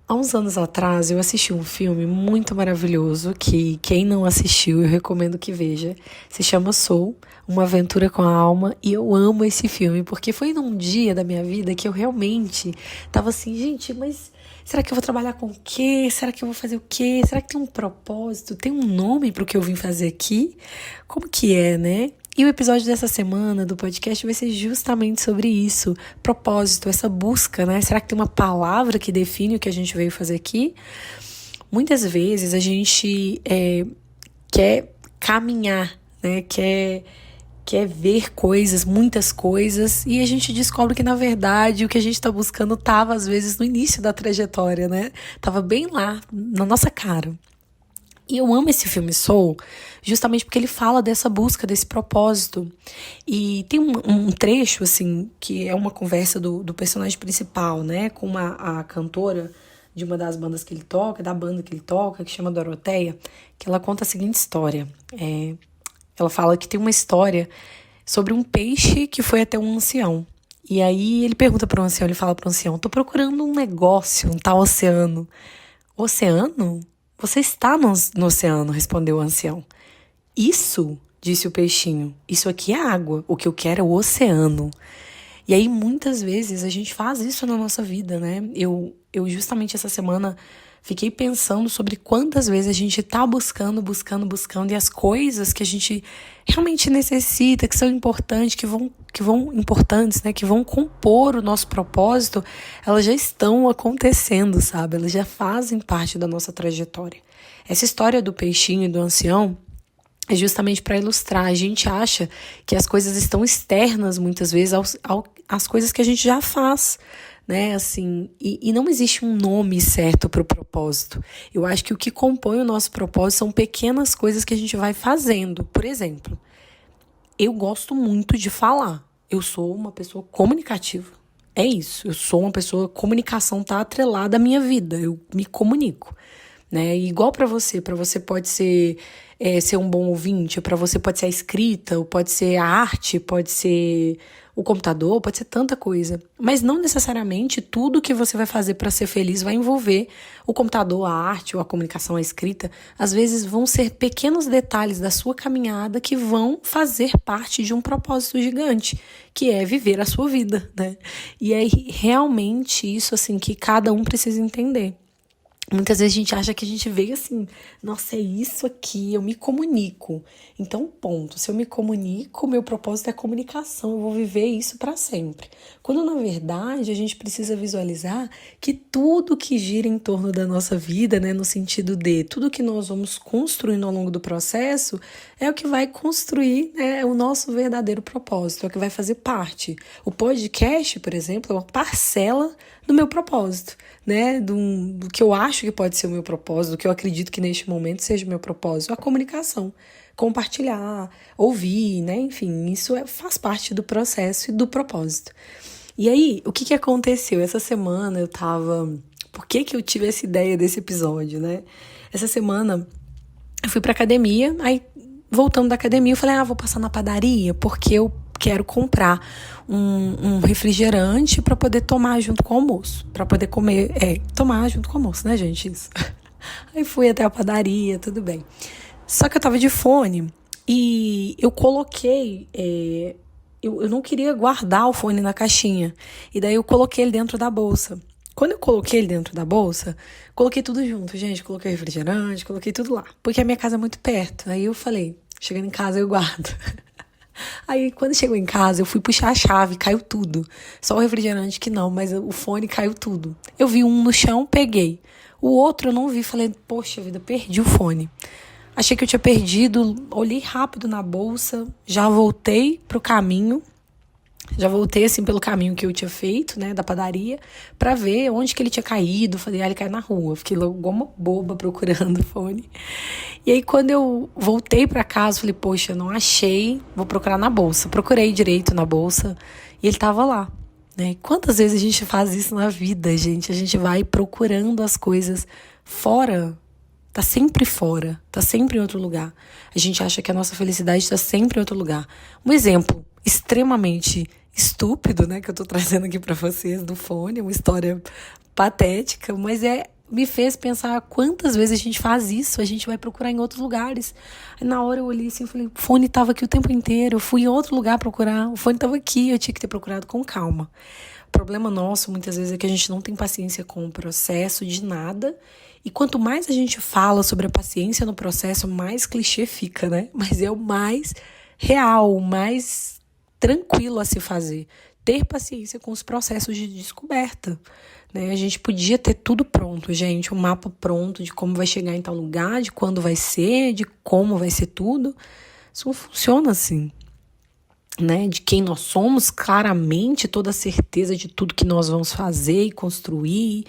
Há uns anos atrás eu assisti um filme muito maravilhoso que quem não assistiu eu recomendo que veja. Se chama Soul, Uma Aventura com a Alma, e eu amo esse filme porque foi num dia da minha vida que eu realmente tava assim, gente, mas será que eu vou trabalhar com o quê? Será que eu vou fazer o quê? Será que tem um propósito? Tem um nome pro que eu vim fazer aqui? Como que é, né? E o episódio dessa semana do podcast vai ser justamente sobre isso, propósito, essa busca, né? Será que tem uma palavra que define o que a gente veio fazer aqui? Muitas vezes a gente quer caminhar, né? Quer ver coisas, muitas coisas, e a gente descobre que, na verdade, o que a gente está buscando estava, às vezes, no início da trajetória, né? Tava bem lá, na nossa cara. E eu amo esse filme Soul justamente porque ele fala dessa busca, desse propósito. E tem um trecho, assim, que é uma conversa do personagem principal, né? Com a cantora de uma das bandas que ele toca, da banda que ele toca, que chama Doroteia, que ela conta a seguinte história. Ela fala que tem uma história sobre um peixe que foi até um ancião. E aí ele pergunta para o ancião, ele fala para o ancião, tô procurando um negócio, um tal oceano. Oceano? Você está no oceano, respondeu o ancião. Isso, disse o peixinho, isso aqui é água, o que eu quero é o oceano. E aí, muitas vezes, a gente faz isso na nossa vida, né? Eu justamente essa semana fiquei pensando sobre quantas vezes a gente tá buscando, e as coisas que a gente realmente necessita, que são importantes, importantes, né? Que vão compor o nosso propósito, elas já estão acontecendo, sabe? Elas já fazem parte da nossa trajetória. Essa história do peixinho e do ancião é justamente para ilustrar. A gente acha que as coisas estão externas, muitas vezes, às coisas que a gente já faz, né? Assim, e não existe um nome certo para o propósito. Eu acho que o que compõe o nosso propósito são pequenas coisas que a gente vai fazendo. Por exemplo, eu gosto muito de falar. Eu sou uma pessoa comunicativa. É isso. Eu sou uma pessoa, comunicação está atrelada à minha vida. Eu me comunico, né? E igual para você pode ser um bom ouvinte, para você pode ser a escrita, ou pode ser a arte, pode ser o computador, pode ser tanta coisa. Mas não necessariamente tudo que você vai fazer para ser feliz vai envolver o computador, a arte ou a comunicação, a escrita. Às vezes vão ser pequenos detalhes da sua caminhada que vão fazer parte de um propósito gigante, que é viver a sua vida, né? E é realmente isso assim que cada um precisa entender. Muitas vezes a gente acha que a gente veio assim, nossa, é isso aqui, eu me comunico. Então, ponto. Se eu me comunico, meu propósito é comunicação, eu vou viver isso para sempre. Quando, na verdade, a gente precisa visualizar que tudo que gira em torno da nossa vida, né, no sentido de tudo que nós vamos construindo ao longo do processo, é o que vai construir, né, o nosso verdadeiro propósito, é o que vai fazer parte. O podcast, por exemplo, é uma parcela do meu propósito, né? Do que eu acho que pode ser o meu propósito, do que eu acredito que neste momento seja o meu propósito, a comunicação, compartilhar, ouvir, né? Enfim, isso faz parte do processo e do propósito. E aí, o que aconteceu? Essa semana eu tava... Por que eu tive essa ideia desse episódio, né? Essa semana eu fui pra academia, aí voltando da academia eu falei, vou passar na padaria, porque eu quero comprar um refrigerante para poder tomar junto com o almoço. Para poder comer, tomar junto com o almoço, né, gente? Isso. Aí fui até a padaria, tudo bem. Só que eu tava de fone e eu coloquei... Eu não queria guardar o fone na caixinha. E daí eu coloquei ele dentro da bolsa. Quando eu coloquei ele dentro da bolsa, coloquei tudo junto, gente. Coloquei refrigerante, coloquei tudo lá. Porque a minha casa é muito perto. Aí eu falei, chegando em casa eu guardo. Aí, quando chegou em casa, eu fui puxar a chave, caiu tudo. Só o refrigerante que não, mas o fone caiu tudo. Eu vi um no chão, peguei. O outro eu não vi, falei, poxa vida, perdi o fone. Achei que eu tinha perdido, olhei rápido na bolsa, já voltei pro caminho. Já voltei assim pelo caminho que eu tinha feito, né, da padaria, pra ver onde que ele tinha caído. Falei, ele caiu na rua. Fiquei logo igual uma boba procurando o fone. E aí, quando eu voltei pra casa, falei, poxa, não achei, vou procurar na bolsa. Procurei direito na bolsa e ele tava lá, né? Quantas vezes a gente faz isso na vida, gente? A gente vai procurando as coisas fora. Tá sempre fora, tá sempre em outro lugar. A gente acha que a nossa felicidade tá sempre em outro lugar. Um exemplo extremamente estúpido, né, que eu tô trazendo aqui pra vocês do fone, uma história patética, mas é me fez pensar quantas vezes a gente faz isso, a gente vai procurar em outros lugares. Aí, na hora eu olhei assim e falei, o fone estava aqui o tempo inteiro, eu fui em outro lugar procurar, o fone estava aqui, eu tinha que ter procurado com calma. O problema nosso, muitas vezes, é que a gente não tem paciência com o processo de nada, e quanto mais a gente fala sobre a paciência no processo, mais clichê fica, né? Mas é o mais real, o mais tranquilo a se fazer. Ter paciência com os processos de descoberta, né? A gente podia ter tudo pronto, gente, um mapa pronto de como vai chegar em tal lugar, de quando vai ser, de como vai ser tudo. Isso não funciona assim, né? De quem nós somos, claramente, toda a certeza de tudo que nós vamos fazer e construir,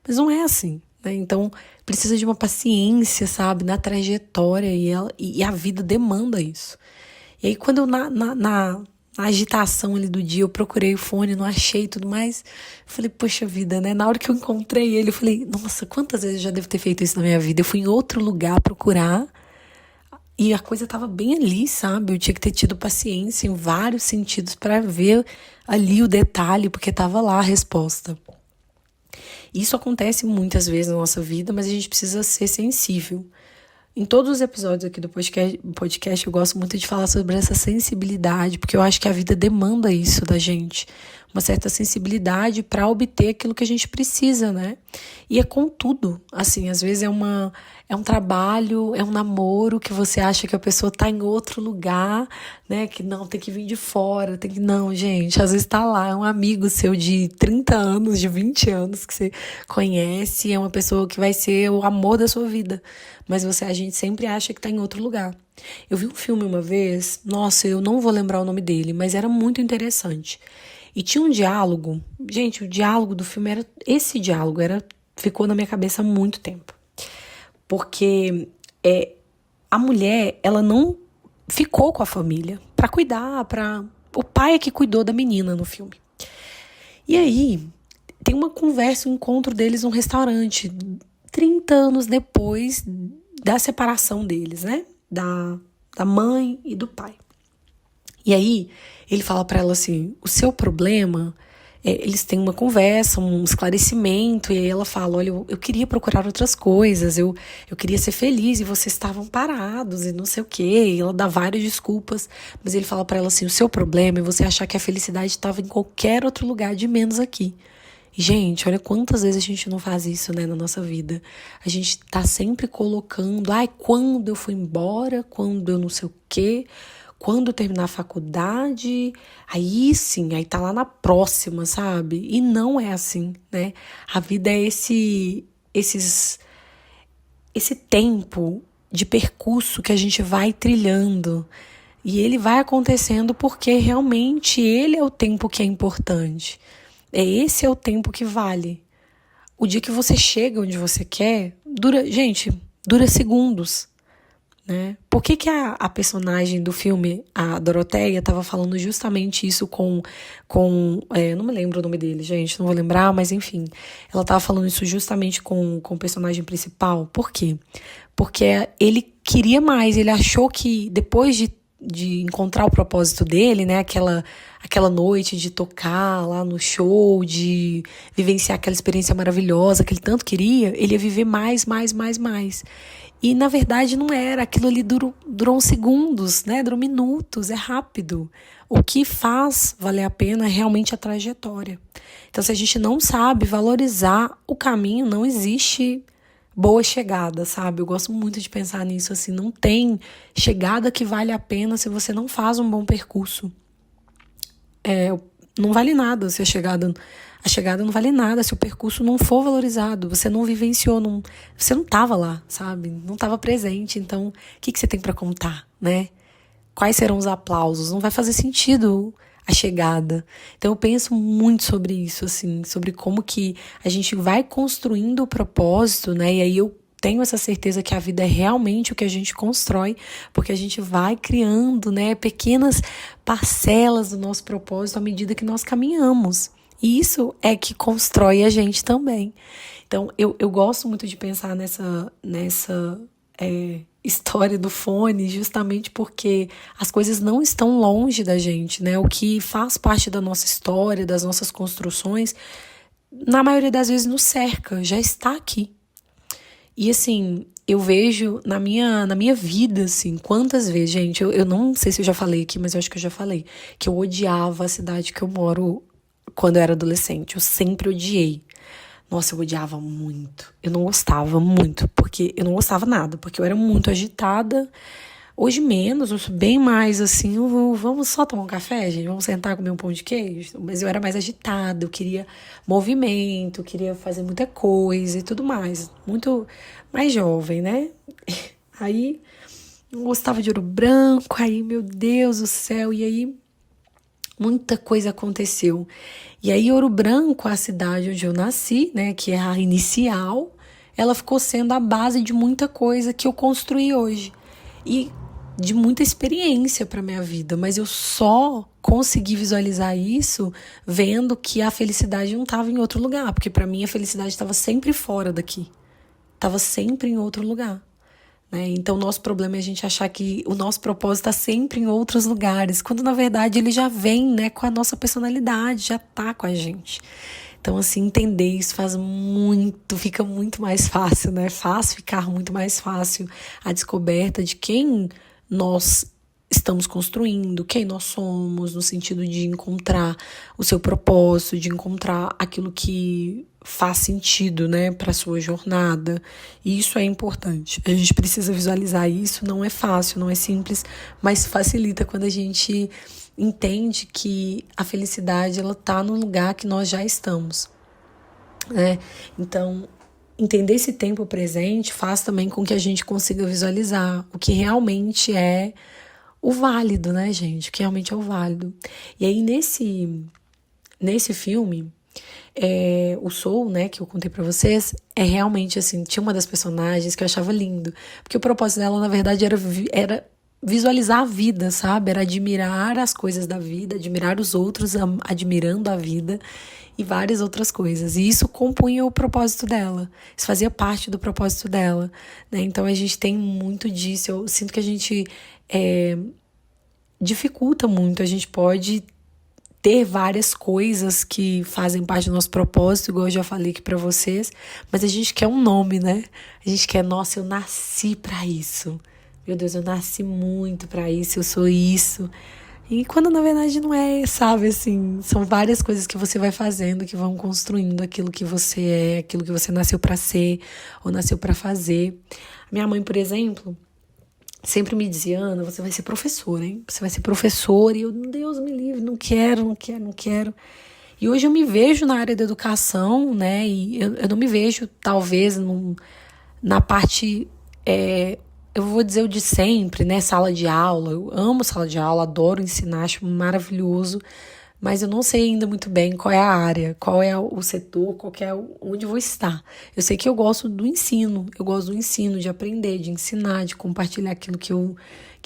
mas não é assim, né? Então, precisa de uma paciência, sabe, na trajetória, e a vida demanda isso. E aí, quando eu, na agitação ali do dia, eu procurei o fone, não achei e tudo mais. Eu falei, poxa vida, né? Na hora que eu encontrei ele, eu falei, nossa, quantas vezes eu já devo ter feito isso na minha vida? Eu fui em outro lugar procurar e a coisa tava bem ali, sabe? Eu tinha que ter tido paciência em vários sentidos para ver ali o detalhe, porque tava lá a resposta. Isso acontece muitas vezes na nossa vida, mas a gente precisa ser sensível. Em todos os episódios aqui do podcast, eu gosto muito de falar sobre essa sensibilidade, porque eu acho que a vida demanda isso da gente. Uma certa sensibilidade para obter aquilo que a gente precisa, né? E é com tudo. Assim, às vezes é um trabalho, é um namoro que você acha que a pessoa tá em outro lugar, né? Que não, tem que vir de fora, tem que... Não, gente, às vezes tá lá, é um amigo seu de 30 anos, de 20 anos que você conhece, é uma pessoa que vai ser o amor da sua vida. Mas a gente sempre acha que tá em outro lugar. Eu vi um filme uma vez, nossa, eu não vou lembrar o nome dele, mas era muito interessante. E tinha um diálogo, gente, o diálogo do filme era, esse diálogo ficou na minha cabeça há muito tempo. Porque a mulher, ela não ficou com a família pra cuidar, o pai é que cuidou da menina no filme. E aí, tem uma conversa, um encontro deles num restaurante, 30 anos depois da separação deles, né? Da mãe e do pai. E aí, ele fala pra ela assim, o seu problema... eles têm uma conversa, um esclarecimento, e aí ela fala, olha, eu queria procurar outras coisas, eu queria ser feliz, e vocês estavam parados, e não sei o quê, e ela dá várias desculpas, mas ele fala pra ela assim, o seu problema é você achar que a felicidade estava em qualquer outro lugar de menos aqui. E, gente, olha quantas vezes a gente não faz isso, né, na nossa vida. A gente tá sempre colocando, quando eu fui embora, quando eu não sei o quê, quando eu terminar a faculdade, aí sim, aí tá lá na próxima, sabe? E não é assim, né? A vida é esse tempo de percurso que a gente vai trilhando. E ele vai acontecendo porque realmente ele é o tempo que é importante. Esse é o tempo que vale. O dia que você chega onde você quer, dura segundos. Né? Por que a personagem do filme, a Doroteia, estava falando justamente isso com não me lembro o nome dele, gente, não vou lembrar, mas enfim, ela estava falando isso justamente com o personagem principal. Por quê? Porque ele queria mais, ele achou que depois de encontrar o propósito dele, né, aquela noite de tocar lá no show, de vivenciar aquela experiência maravilhosa que ele tanto queria, ele ia viver mais. E, na verdade, não era. Aquilo ali durou uns segundos, né? Durou minutos, é rápido. O que faz valer a pena é realmente a trajetória. Então, se a gente não sabe valorizar o caminho, não existe boa chegada, sabe? Eu gosto muito de pensar nisso, assim. Não tem chegada que vale a pena se você não faz um bom percurso. Não vale nada se a chegada não vale nada se o percurso não for valorizado, você não vivenciou, você não estava lá, sabe? Não estava presente, então o que você tem para contar, né? Quais serão os aplausos? Não vai fazer sentido a chegada. Então eu penso muito sobre isso, assim, sobre como que a gente vai construindo o propósito, né? E aí eu tenho essa certeza que a vida é realmente o que a gente constrói, porque a gente vai criando, né, pequenas parcelas do nosso propósito à medida que nós caminhamos. E isso é que constrói a gente também. Então, eu gosto muito de pensar nessa história do fone, justamente porque as coisas não estão longe da gente, né? O que faz parte da nossa história, das nossas construções, na maioria das vezes nos cerca, já está aqui. E assim, eu vejo na minha vida, assim, quantas vezes, gente, eu não sei se eu já falei aqui, mas eu acho que eu já falei, que eu odiava a cidade que eu moro quando eu era adolescente. Eu sempre odiei. Nossa, eu odiava muito. Eu não gostava muito, porque eu não gostava nada, porque eu era muito agitada. Hoje menos, eu sou bem mais assim, vamos só tomar um café, gente, vamos sentar comer um pão de queijo. Mas eu era mais agitada, eu queria movimento, eu queria fazer muita coisa e tudo mais. Muito mais jovem, né? Aí, eu gostava de Ouro Branco, aí, meu Deus do céu, e aí muita coisa aconteceu. E aí, Ouro Branco, a cidade onde eu nasci, né, que é a inicial, ela ficou sendo a base de muita coisa que eu construí hoje. E de muita experiência para minha vida, mas eu só consegui visualizar isso vendo que a felicidade não estava em outro lugar, porque para mim a felicidade estava sempre fora daqui, estava sempre em outro lugar. Né? Então, o nosso problema é a gente achar que o nosso propósito está sempre em outros lugares, quando na verdade ele já vem, né, com a nossa personalidade, já está com a gente. Então, assim, entender isso fica muito mais fácil, né? Faz ficar muito mais fácil a descoberta de quem nós estamos construindo, quem nós somos, no sentido de encontrar o seu propósito, de encontrar aquilo que faz sentido, né, para a sua jornada. E isso é importante. A gente precisa visualizar isso, não é fácil, não é simples, mas facilita quando a gente entende que a felicidade ela tá no lugar que nós já estamos, né? Então, entender esse tempo presente faz também com que a gente consiga visualizar o que realmente é o válido, né, gente? O que realmente é o válido. E aí, nesse filme, o Soul, né, que eu contei pra vocês, é realmente assim, tinha uma das personagens que eu achava lindo, porque o propósito dela, na verdade, era visualizar a vida, sabe? Era admirar as coisas da vida, admirar os outros admirando a vida e várias outras coisas. E isso compunha o propósito dela, isso fazia parte do propósito dela, né? Então a gente tem muito disso, eu sinto que a gente dificulta muito, a gente pode ter várias coisas que fazem parte do nosso propósito, igual eu já falei aqui pra vocês, mas a gente quer um nome, né? A gente quer, nossa, eu nasci pra isso. Meu Deus, eu nasci muito pra isso, eu sou isso. E quando na verdade não é, sabe, assim, são várias coisas que você vai fazendo, que vão construindo aquilo que você é, aquilo que você nasceu pra ser ou nasceu pra fazer. Minha mãe, por exemplo, sempre me dizia, Ana, você vai ser professora, hein? Você vai ser professora. E eu, Deus me livre, não quero, não quero, não quero. E hoje eu me vejo na área da educação, né? E eu não me vejo, talvez, na parte, eu vou dizer o de sempre, né? Sala de aula. Eu amo sala de aula, adoro ensinar, acho maravilhoso. Mas eu não sei ainda muito bem qual é a área, qual é o setor, onde eu vou estar. Eu sei que eu gosto do ensino, de aprender, de ensinar, de compartilhar aquilo que eu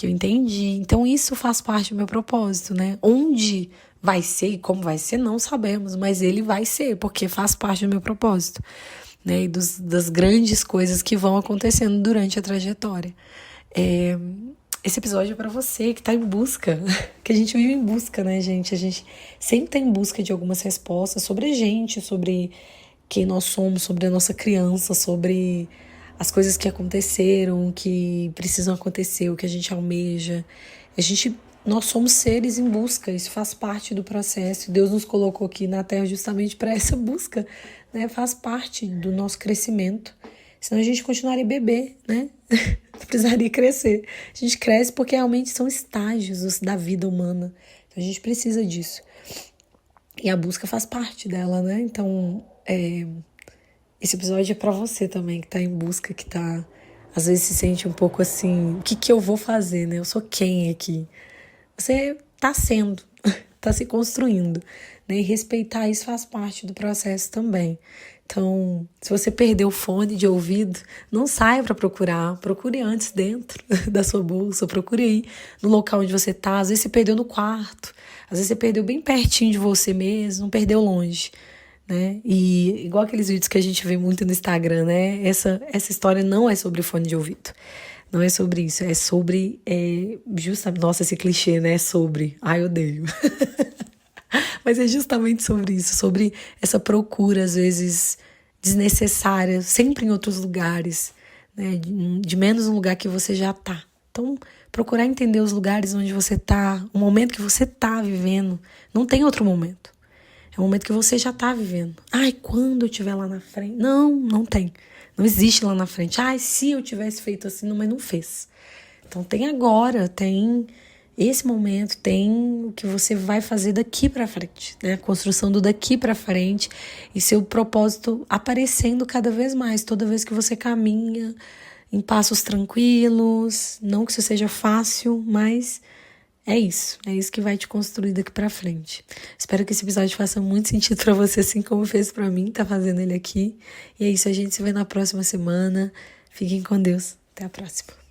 entendi. Então isso faz parte do meu propósito, né? Onde vai ser e como vai ser, não sabemos, mas ele vai ser, porque faz parte do meu propósito, né? E das grandes coisas que vão acontecendo durante a trajetória. Esse episódio é pra você que tá em busca, que a gente vive em busca, né, gente? A gente sempre tá em busca de algumas respostas sobre a gente, sobre quem nós somos, sobre a nossa criança, sobre as coisas que aconteceram, que precisam acontecer, o que a gente almeja. Nós somos seres em busca, isso faz parte do processo. Deus nos colocou aqui na Terra justamente para essa busca, né? Faz parte do nosso crescimento. Senão a gente continuaria bebê, né? Não precisaria crescer. A gente cresce porque realmente são estágios da vida humana. Então a gente precisa disso. E a busca faz parte dela, né? Então, esse episódio é pra você também, que tá em busca, que tá, às vezes se sente um pouco assim, o que eu vou fazer, né? Eu sou quem aqui? Você tá sendo, tá se construindo, né? E respeitar isso faz parte do processo também. Então, se você perdeu o fone de ouvido, não saia para procurar. Procure antes dentro da sua bolsa, procure aí no local onde você tá. Às vezes você perdeu no quarto, às vezes você perdeu bem pertinho de você mesmo, não perdeu longe, né? E igual aqueles vídeos que a gente vê muito no Instagram, né? Essa história não é sobre fone de ouvido. Não é sobre isso, é sobre, justamente, nossa, esse clichê, né? É sobre, ai, eu odeio. Mas é justamente sobre isso, sobre essa procura, às vezes, desnecessária, sempre em outros lugares, né? De menos um lugar que você já tá. Então, procurar entender os lugares onde você tá, o momento que você tá vivendo. Não tem outro momento. É o momento que você já tá vivendo. Ai, quando eu estiver lá na frente? Não, não tem. Não existe lá na frente. Ai, se eu tivesse feito assim, não, mas não fez. Então tem agora, tem esse momento, tem o que você vai fazer daqui para frente, né? A construção do daqui para frente e seu propósito aparecendo cada vez mais, toda vez que você caminha em passos tranquilos, não que isso seja fácil, mas é isso que vai te construir daqui para frente. Espero que esse episódio faça muito sentido para você, assim como fez para mim, tá fazendo ele aqui. E é isso, a gente se vê na próxima semana. Fiquem com Deus. Até a próxima.